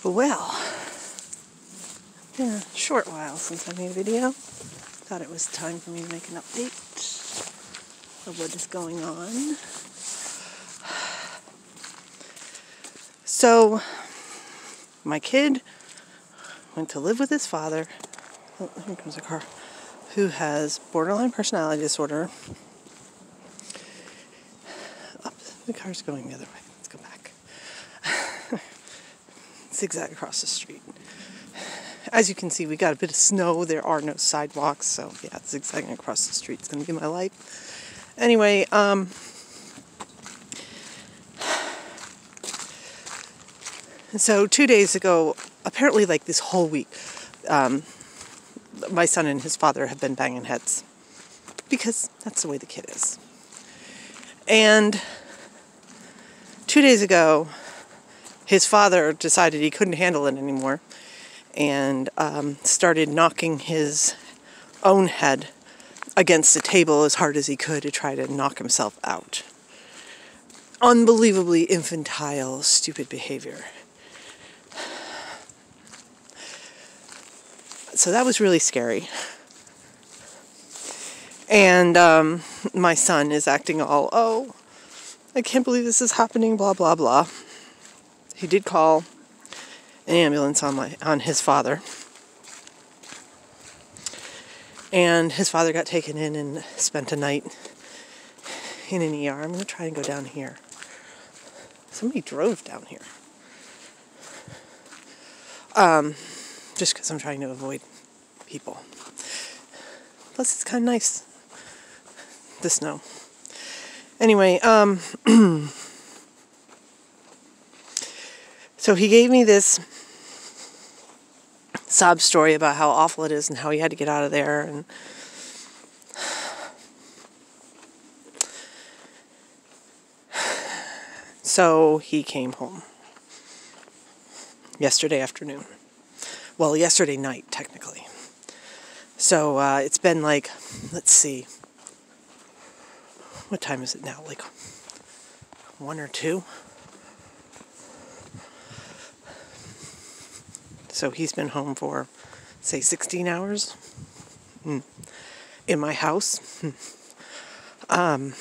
Well, been a short while since I made a video. Thought it was time for me to make an update of what is going on. So, my kid went to live with his father. Oh, here comes a car. Who has borderline personality disorder. Oh, the car's going the other way. Let's go back. Zigzag across the street. As you can see, we got a bit of snow. There are no sidewalks, so yeah, zigzagging across the street is going to be my life. Anyway, so 2 days ago, apparently like this whole week, my son and his father have been banging heads because that's the way the kid is. And 2 days ago, his father decided he couldn't handle it anymore and started knocking his own head against the table as hard as he could to try to knock himself out. Unbelievably infantile, stupid behavior. So that was really scary. And my son is acting all, oh, I can't believe this is happening, blah, blah, blah. He did call an ambulance on his father. And his father got taken in and spent a night in an ER. I'm going to try and go down here. Somebody drove down here. Just because I'm trying to avoid people. Plus, it's kind of nice, the snow. Anyway, so he gave me this sob story about how awful it is and how he had to get out of there. And so he came home yesterday afternoon. Well, yesterday night, technically. So it's been like, let's see, what time is it now? Like 1 or 2? So he's been home for, say, 16 hours in my house. I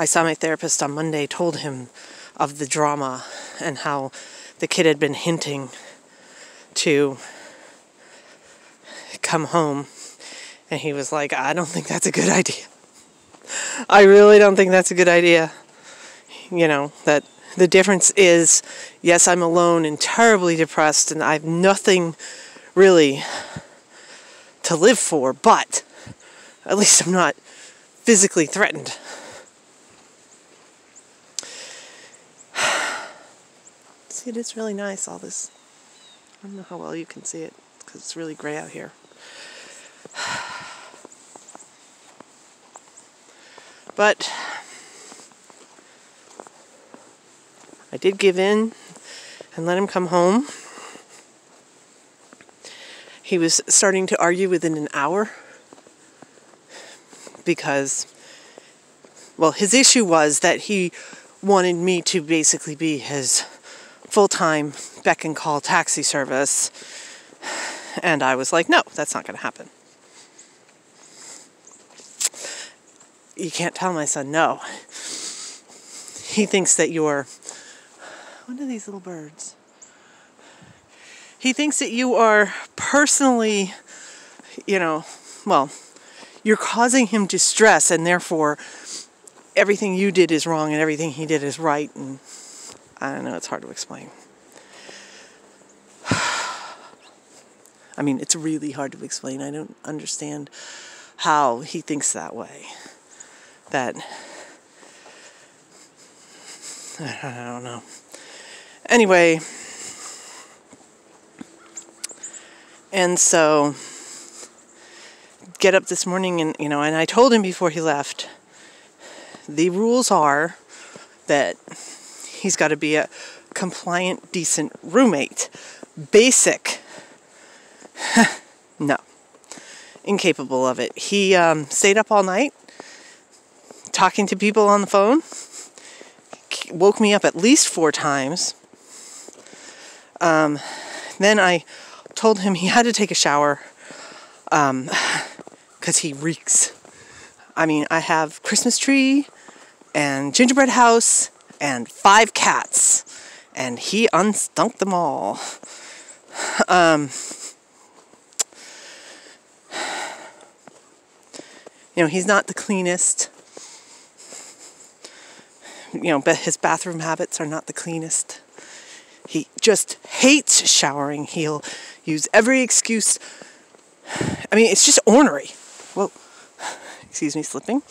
saw my therapist on Monday, told him of the drama and how the kid had been hinting to come home. And he was like, I don't think that's a good idea. I really don't think that's a good idea. You know, that the difference is, yes, I'm alone and terribly depressed and I have nothing really to live for, but at least I'm not physically threatened. See, it is really nice, all this. I don't know how well you can see it because it's really gray out here. But I did give in and let him come home. He was starting to argue within an hour because, well, his issue was that he wanted me to basically be his full-time beck and call taxi service. And I was like, no, that's not going to happen. You can't tell my son no. He thinks that you're... What are these little birds? He thinks that you are personally, well, you're causing him distress and therefore everything you did is wrong and everything he did is right. And I don't know, it's hard to explain. I mean, it's really hard to explain. I don't understand how he thinks that way. That, I don't know. Anyway, and so, get up this morning and, and I told him before he left, the rules are that he's got to be a compliant, decent roommate. Basic. No. Incapable of it. He stayed up all night talking to people on the phone. woke me up at least 4 times. Then I told him he had to take a shower because he reeks. I mean, I have Christmas tree and gingerbread house and 5 cats, and he unstunk them all. He's not the cleanest. But his bathroom habits are not the cleanest. He just hates showering. He'll use every excuse. I mean, it's just ornery. Whoa. Excuse me, slipping.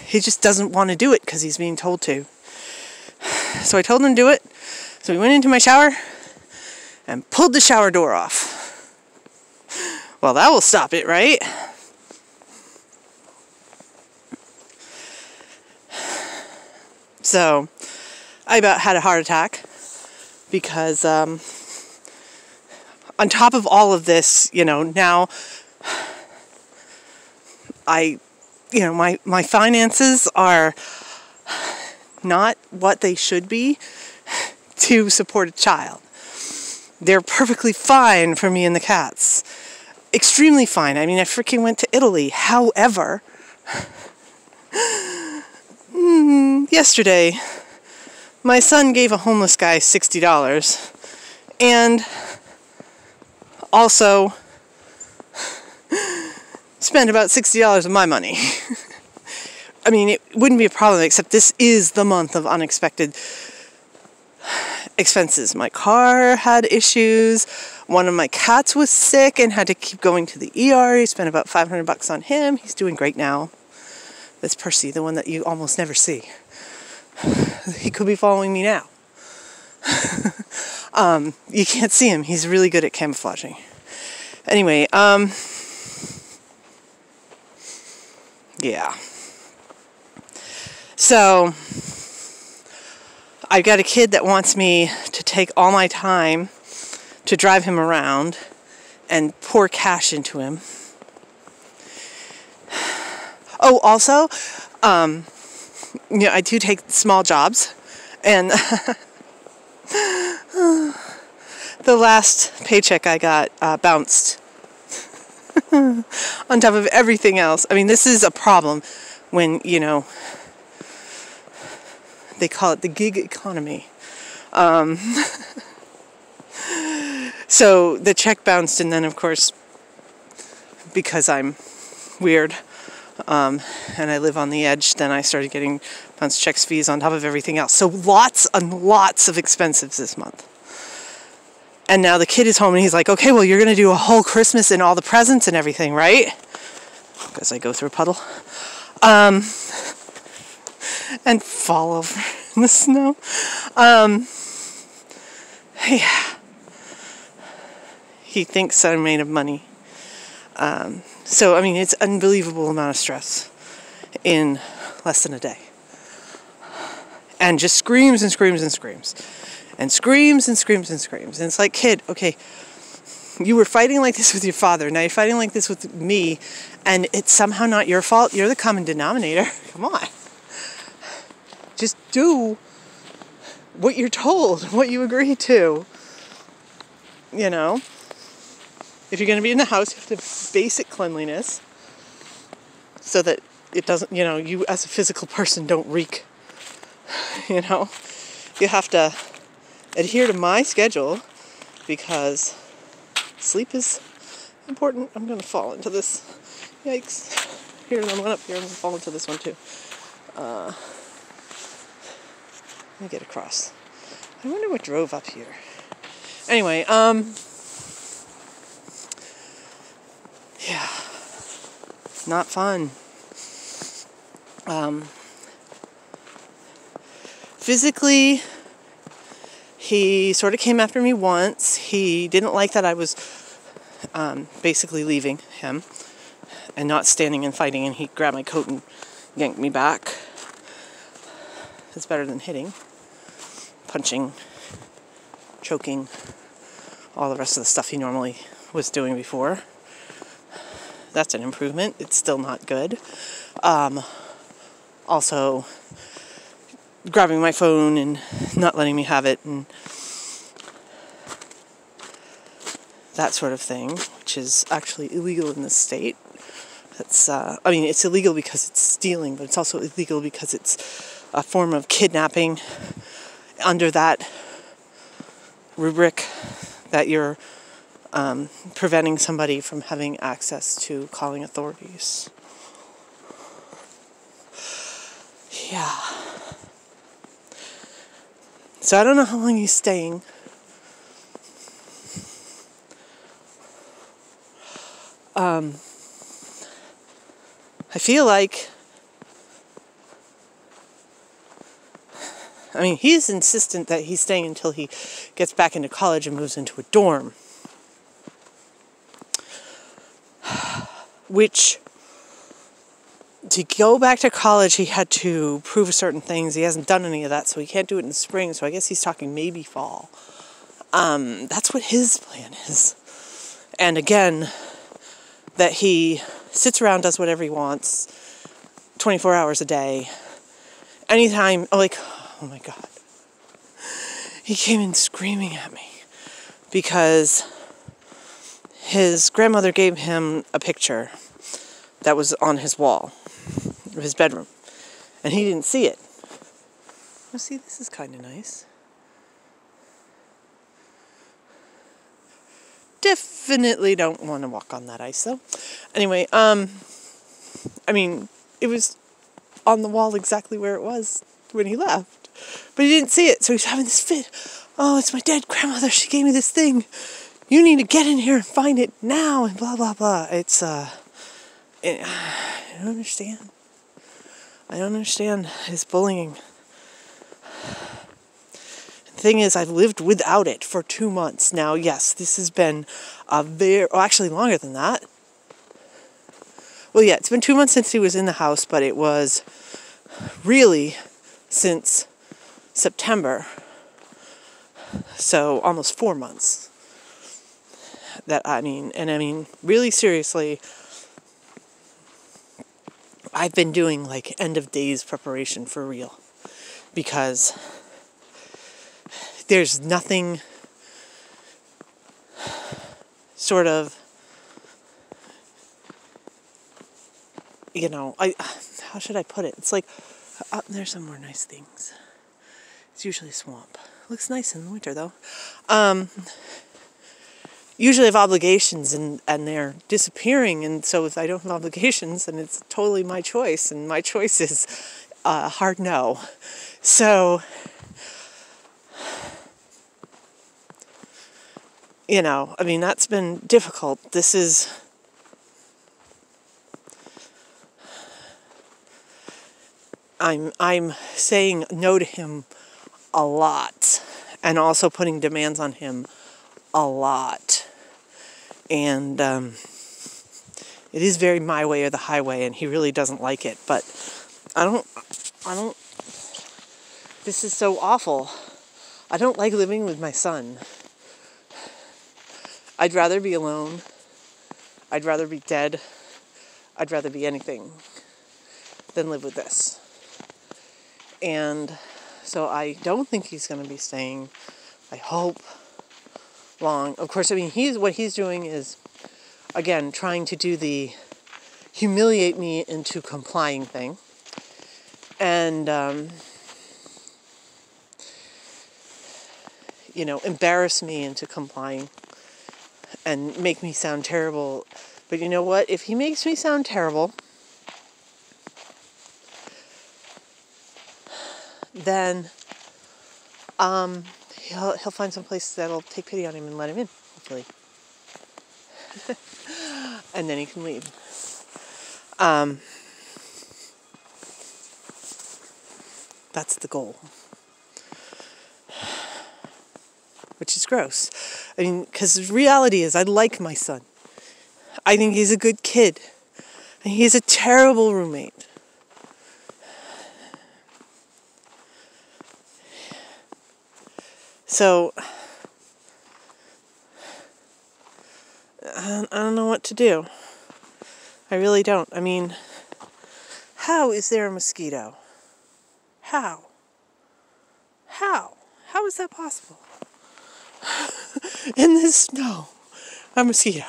He just doesn't want to do it because he's being told to. So I told him to do it. So we went into my shower and pulled the shower door off. Well, that will stop it, right? So I about had a heart attack because on top of all of this, now my finances are not what they should be to support a child. They're perfectly fine for me and the cats. Extremely fine. I mean, I freaking went to Italy. However, yesterday, my son gave a homeless guy $60 and also spent about $60 of my money. I mean, it wouldn't be a problem, except this is the month of unexpected expenses. My car had issues. One of my cats was sick and had to keep going to the ER. He spent about $500 on him. He's doing great now. That's Percy, the one that you almost never see. He could be following me now. You can't see him. He's really good at camouflaging. Anyway, yeah. So, I've got a kid that wants me to take all my time to drive him around and pour cash into him. Oh, also, I do take small jobs, and the last paycheck I got bounced on top of everything else. I mean, this is a problem when, they call it the gig economy. So the check bounced, and then, of course, because I'm weird, and I live on the edge, then I started getting bounce checks, fees on top of everything else. So lots and lots of expenses this month. And now the kid is home, and he's like, okay, well, you're going to do a whole Christmas and all the presents and everything, right? Because I go through a puddle. And fall over in the snow. Yeah. He thinks I'm made of money. So, I mean, it's an unbelievable amount of stress in less than a day. And just screams and screams and screams. And screams and screams and screams. And it's like, kid, okay, you were fighting like this with your father. Now you're fighting like this with me. And it's somehow not your fault. You're the common denominator. Come on. Just do what you're told, what you agree to. If you're going to be in the house, you have to have basic cleanliness so that it doesn't, you as a physical person don't reek. You have to adhere to my schedule because sleep is important. I'm going to fall into this. Yikes. Here, there's one up here. I'm going to fall into this one too. Let me get across. I wonder what drove up here. Anyway, yeah, not fun. Physically, he sort of came after me once. He didn't like that I was basically leaving him and not standing and fighting, and he grabbed my coat and yanked me back. It's better than hitting, punching, choking, all the rest of the stuff he normally was doing before. That's an improvement. It's still not good. also grabbing my phone and not letting me have it and that sort of thing, which is actually illegal in this state. It's illegal because it's stealing, but it's also illegal because it's a form of kidnapping under that rubric that you're preventing somebody from having access to calling authorities. Yeah. So I don't know how long he's staying. I feel like, he's insistent that he's staying until he gets back into college and moves into a dorm. Which, to go back to college, he had to prove certain things. He hasn't done any of that, so he can't do it in the spring. So I guess he's talking maybe fall. That's what his plan is. And again, that he sits around, does whatever he wants, 24 hours a day. Anytime, oh my God. He came in screaming at me because his grandmother gave him a picture that was on his wall of his bedroom, and he didn't see it. Oh, see, this is kind of nice. Definitely don't want to walk on that ice, though. Anyway, it was on the wall exactly where it was when he left. But he didn't see it, so he's having this fit. Oh, it's my dead grandmother. She gave me this thing. You need to get in here and find it now, and blah, blah, blah. It's, I don't understand. I don't understand his bullying. The thing is, I've lived without it for 2 months. Now, yes, this has been actually longer than that. Well, yeah, it's been 2 months since he was in the house, but it was really since September. So, almost 4 months. Really seriously, I've been doing end of days preparation for real. Because there's nothing sort of, how should I put it? It's like, there's some more nice things. It's usually a swamp. Looks nice in the winter, though. Usually I have obligations and they're disappearing, and so if I don't have obligations, then it's totally my choice, and my choice is a hard no. So, that's been difficult. This is, I'm saying no to him a lot, and also putting demands on him a lot. And it is very my way or the highway, and he really doesn't like it. But I don't, this is so awful. I don't like living with my son. I'd rather be alone. I'd rather be dead. I'd rather be anything than live with this. And so I don't think he's going to be staying, I hope, long. Of course, what he's doing is, again, trying to do the humiliate me into complying thing. And, embarrass me into complying and make me sound terrible. But you know what? If he makes me sound terrible, then he'll find some place that'll take pity on him and let him in, hopefully. And then he can leave. That's the goal. Which is gross. Because the reality is, I like my son. I think he's a good kid. And he's a terrible roommate. So, I don't know what to do. I really don't. How is there a mosquito? How? How is that possible? In the snow, a mosquito.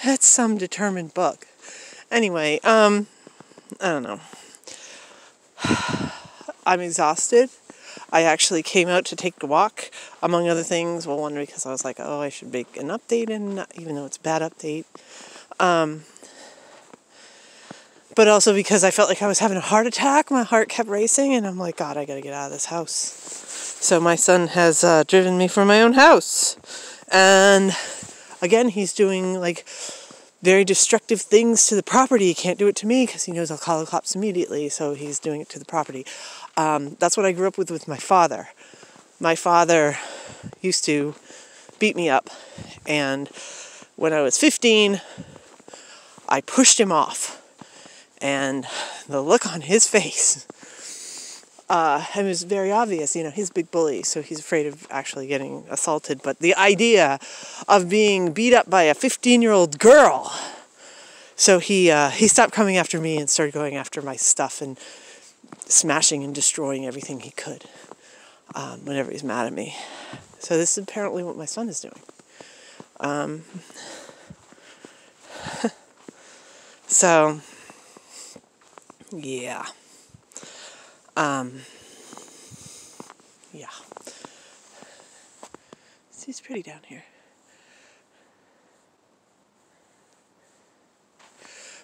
That's some determined bug. Anyway, I don't know. I'm exhausted. I actually came out to take a walk, among other things. Well, one, because I was like, oh, I should make an update, and even though it's a bad update. But also because I felt like I was having a heart attack. My heart kept racing, and I'm like, God, I gotta get out of this house. So my son has driven me from my own house. And again, he's doing like very destructive things to the property. He can't do it to me because he knows I'll call the cops immediately, so he's doing it to the property. That's what I grew up with my father. My father used to beat me up, and when I was 15, I pushed him off, and the look on his face, it was very obvious. He's a big bully, so he's afraid of actually getting assaulted, but the idea of being beat up by a 15-year-old girl. So he stopped coming after me and started going after my stuff and smashing and destroying everything he could whenever he's mad at me. So this is apparently what my son is doing. So, yeah. Yeah. It's pretty down here.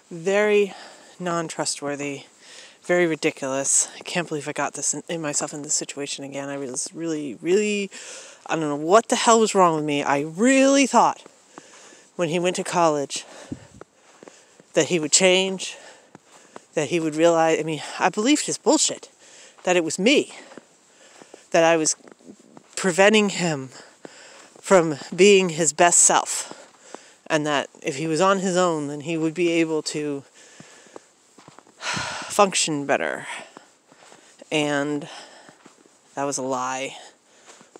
Very non-trustworthy, very ridiculous. I can't believe I got this in myself in this situation again. I was really, I don't know what the hell was wrong with me. I really thought when he went to college that he would change, that he would realize, I believed his bullshit, that it was me, that I was preventing him from being his best self. And that if he was on his own, then he would be able to function better. And that was a lie.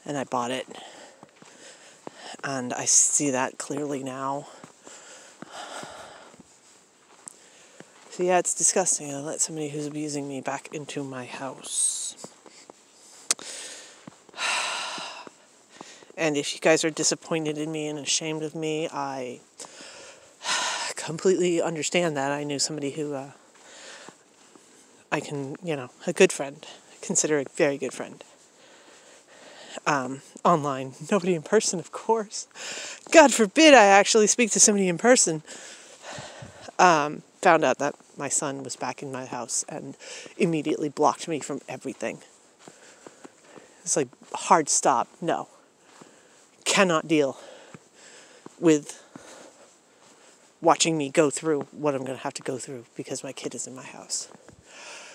And I bought it. And I see that clearly now. So yeah, it's disgusting. I let somebody who's abusing me back into my house. And if you guys are disappointed in me and ashamed of me, I completely understand that. I knew somebody who I can, a good friend, consider a very good friend. Online. Nobody in person, of course. God forbid I actually speak to somebody in person. Found out that my son was back in my house and immediately blocked me from everything. It's like, hard stop. No. Cannot deal with watching me go through what I'm going to have to go through because my kid is in my house.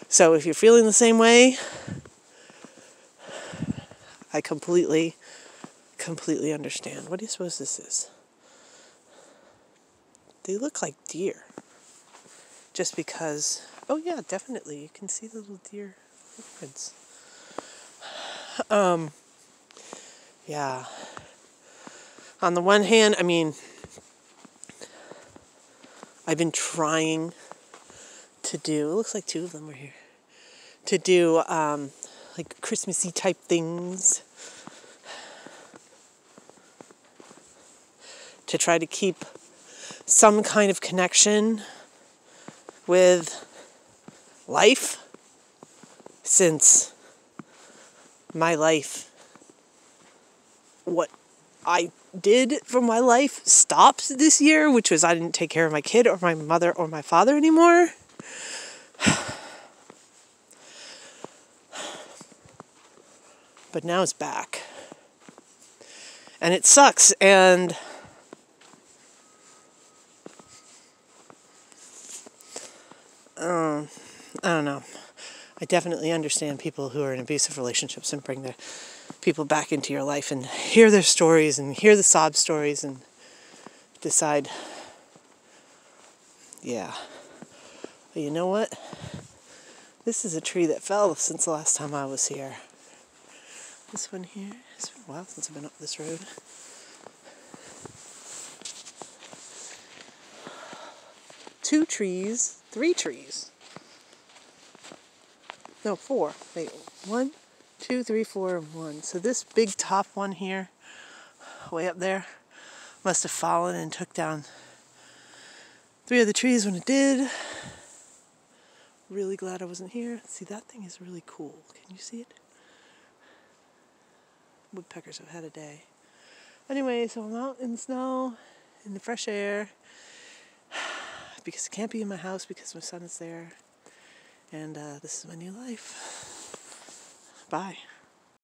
So if you're feeling the same way, I completely understand. What do you suppose this is? They look like deer. Just because, oh yeah, definitely. You can see the little deer footprints. Yeah. On the one hand, I've been trying to do, it looks like two of them were here, to do like Christmassy type things, to try to keep some kind of connection with life, since my life, what I did for my life stopped this year, which was I didn't take care of my kid or my mother or my father anymore. But now it's back. And it sucks, and I don't know. I definitely understand people who are in abusive relationships and bring their people back into your life and hear their stories and hear the sob stories and decide, yeah, but you know what? This is a tree that fell since the last time I was here. This one here, it's been a while since I've been up this road. Two trees, three trees. No, 4. Wait, 1, 2, 3, 4, and 1. So this big top one here, way up there, must have fallen and took down 3 of the trees when it did. Really glad I wasn't here. See, that thing is really cool. Can you see it? Woodpeckers have had a day. Anyway, so I'm out in the snow, in the fresh air, because I can't be in my house because my son is there. And this is my new life. Bye.